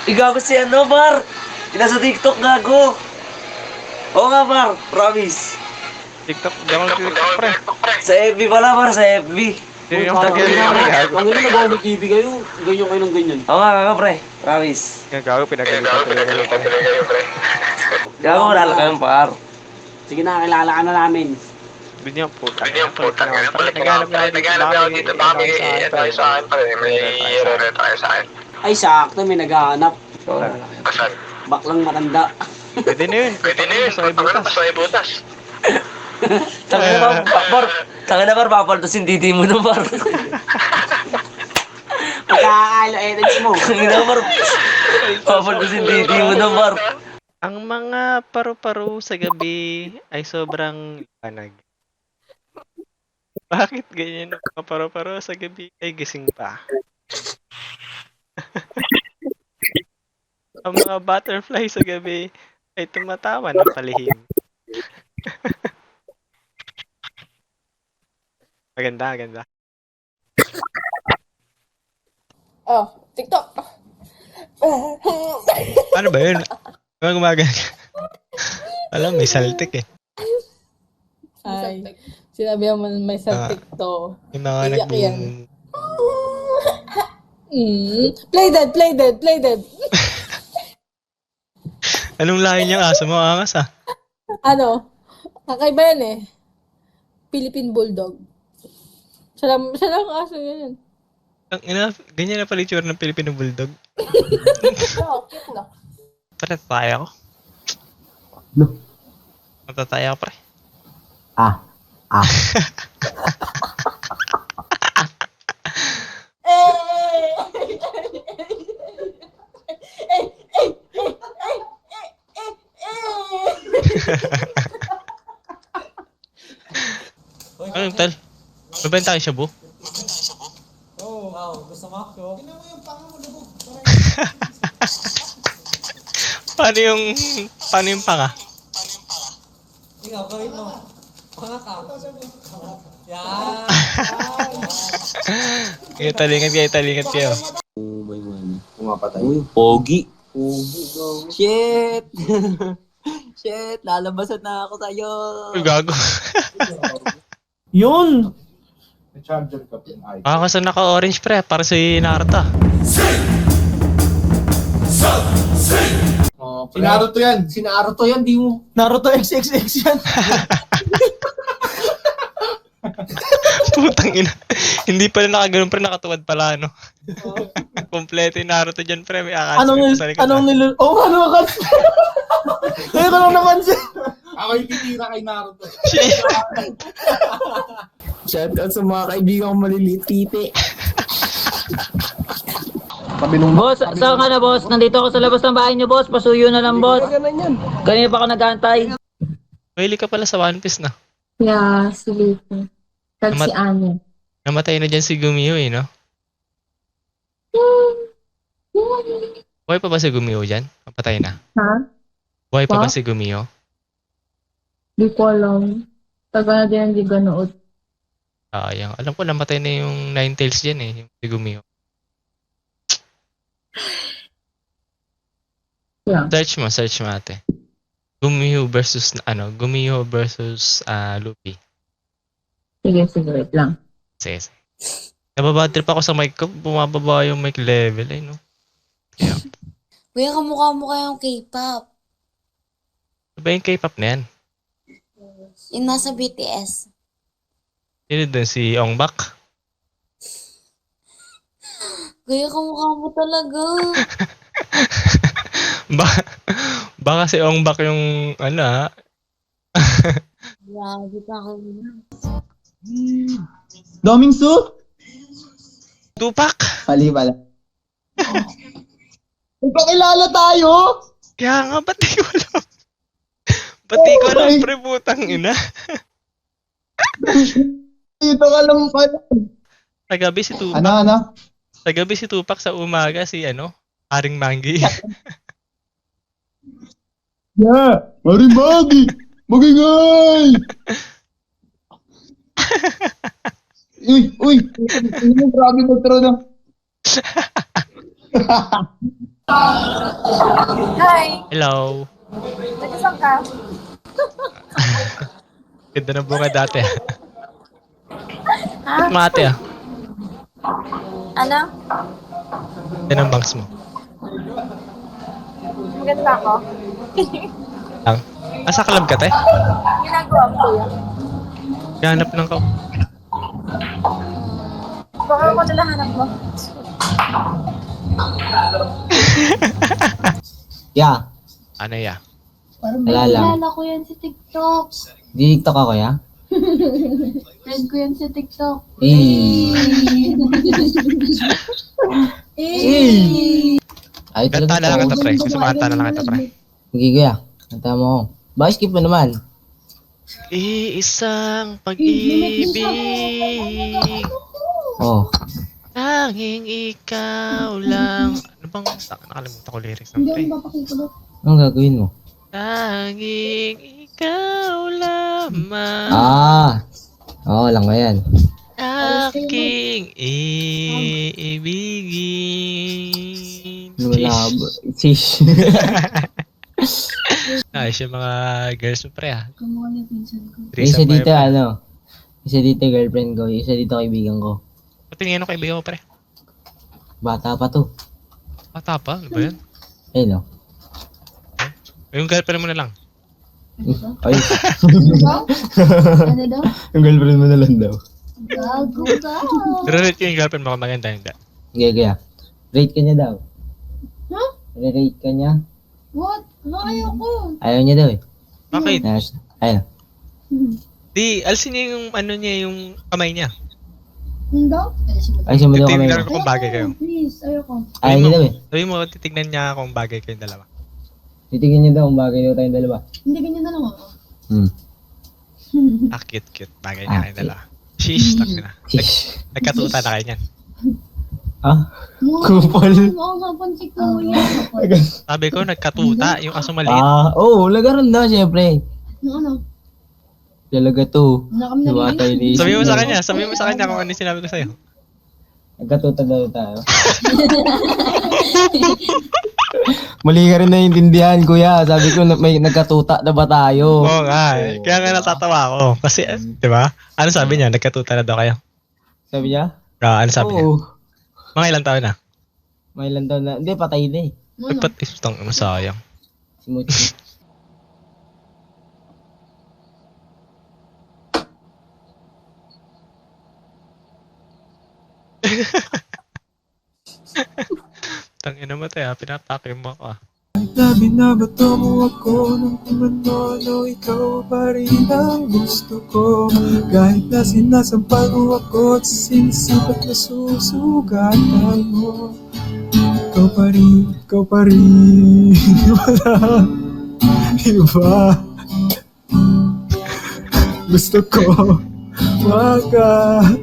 Igago si ano, par? Nasa TikTok, gago. Oo nga, par. Promise. TikTok, di ako nag-TikTok, pre. Sa FB pala, par. Sa FB. Yun yung tagay pre, gago. Ang ina nagawa ng TV kayo. Ganyan kayo ng ganyan. Oo nga, gago, pre. Promise. Yung gago, pinagalitan tuloy kayo, pre. Gago, wala kayong par. Sige na, kilala ka na namin. Doon yung putang. Doon yung putang. Naghanap na ako dito. Baka may ano sa akin, pre. May error tayo sa akin. Ay, sakto, may naghahanap. Oo. Baklang matanda. Pwede na yun. Pwede na yun. Pasaway butas. Tangina na, par. Tangina na, par. Papaltusin titi mo na, par. Pagkakaalo edits mo. Tangina na, par. Papaltusin titi mo na, par. Ang mga paru-paro sa gabi ay sobrang liwanag. Bakit ganyan ang mga paru-paro sa gabi ay gising pa? Ang mga butterfly sa gabi ay tumatawa ng palihim. Maganda, maganda. Oh, TikTok. Ano ba yun? Ano gumagana? Alam, may saltik eh. Ay, sinabi mo may saltik to. Yung mga Iyak yan. naging... Play dead, play dead, play dead. Anong lahi niyang aso mo? Angas ah. Ano? Kakaiba yan eh. Philippine Bulldog. Siya lang aso yan. Ang ina, ganyan na pala itsura ng Filipino Bulldog. Oo, cute na. Patataya ko. No. Patataya ko, pre. Ah. Ano yung tal? Mabenta kayo siya, bu? Paano yung panga? Ikaw, gawin mo. Pangaka. Yan. Kayo talingan kayo. Oh my God. Pumapatay. Uy, pogi. Pogi daw. Shit! Shit! Lalabasan na ako sa'yo! Uy, gago. Yun! May charger ka pin ay. Kasi naka-orange, pre. Para si Naruto. Si Naruto yan. Si Naruto yan. Di mo. Naruto XXX yan. Putang ina. Hindi pala nakaganon, pre. Nakatuwad pala, no? Kompleto yung Naruto dyan, pre. May akasipin sa likod. ano ka? Ngayon ko lang napansin. Ako yung titira kay Naruto. Shout out sa mga kaibigan kong maliliit, titi. Boss, saan ka na boss? Nandito ako sa labas ng bahay niyo boss. Pasuyo na lang boss. Kanina pa ako nag-aantay. Mahilig ka pala sa One Piece, na. Yeah, sige po. Tag si Ani. Namatay na dyan si Gumiho, eh, no? Buhay pa ba si Gumiho dyan? Napatay na. Ha? Buhay pa ba What? si Gumiho? Di ko alam. Taga na din hindi ganood. Sayang. Alam ko, namatay na yung Ninetales dyan, eh. Yung si Gumiho. Yeah. Search mo ate. Gumiho versus Luffy. Sige, wait lang. Sige. Nababadrip ako sa mic ko, bumababa yung mic level, eh, no? Kaya, Kuya, kamukha mo kayang K-pop. ano ba yung K-pop na yan? Yung nasa BTS. Sino dun? Si Ongbak? Kuya, kamukha mo talaga. Baka si Ongbak yung, ha? Grabe ka ako. Doming Su? Tupac! Mali pala. Magpakilala tayo! Kaya nga, ba't di ko alam? Ba't di ko alam, pre, putang ina? Dito ka lang pala. Sa gabi si Tupac. Ano? Sa gabi si Tupac, sa umaga si, Haring Mangi. Yeah! Maribagi! Magingay! Uy! Grabe magkaroon ng... Hi! Hello. Nag-isang ka? Ganda ng bunga dati. Ha? Mate ah. Ano? Yan ang bangs mo. Maganda ako? Lang. Asa kalab ka, te? Ginagawa ko yun. Ganap ng ka. Baka ako nalahanap mo. Ya, Ano ya? Parang Wala lang. kilala ko yan sa TikTok. di TikTok ako ya. Friend ko yan sa TikTok. Eh. Ay, Kanta na lang kita, pre. Gusto mo kanta na lang kita, pre. Sige, kuya. Kanta mo ako. Bakit skip mo naman? Iisang pag-ibig, Oh. tanging ikaw lang. Ano bang, nakalimutan ko lyrics ng pre. Anong gagawin mo? Tanging ikaw lamang, Oo, lang ko yan. aking iibigin. Malabo. Fish. Ayos yung mga girls mo, pre, ah. Kumuha niya pinsan ko. Isa Threesome dito, kayo, pre. ano? Isa dito, girlfriend ko. Isa dito, kaibigan ko. Patingin ako kaibigan mo, pre. Bata pa to. Bata pa? Ano ba yun? Ayun, no? Yung girlfriend mo na lang. Ay, Ano daw? yung girlfriend mo na lang daw. Gago ka. Pero rate ko yung girlfriend mo kung maganda, hindi. Sige, kaya. Rate ka niya daw. Huh? Rate ka niya. What? Ano ayoko? Ayaw niya daw eh. Bakit? Ayun. Di, alisin niya yung ano niya, yung kamay niya. Hindi daw? Ay, siya mo daw kami. Titignan ko kung bagay kayo. Please, ayoko. Ayaw niya daw eh. Sabi mo, titignan niya kung bagay kayong dalawa. Titignan niya daw kung bagay daw tayong dalawa. Hindi ganyan na lang ako. Ah, cute. Bagay niya kayong dalawa. Sheesh, tak na. Shish. Nagkatuta na kayo niyan. Ah? Kupal. Makasapan si Kuya. Sabi ko, nagkatuta, yung aso maliit. Oo, lagaran daw syempre. Ano? Lalaga to. Nakam na Diba tayo ni Sabi mo sa kanya kung ano yung sinabi ko sa'yo. Nagkatuta daw tayo. Mali ka rin naiintindihan, kuya. Sabi ko, may nagkatuta na ba tayo? Oo nga, eh. Kaya nga natatawa ako. Kasi, di ba? Ano sabi niya? Nagkatuta na daw kayo? Sabi niya? Ano sabi niya? Oo. Mga ilang taon na? May ilan daw na. Hindi, patay na eh. Nagpatistang, masayang. Si Muchi. Tangina mo tayo, pinatake mo ako. Na binabato mo ako ng kumano, ikaw pa rin ang gusto ko. Kahit na sinasampal mo ako at sinisipat na susugatan mo. Ikaw pa rin, wala iba. Gusto ko makasama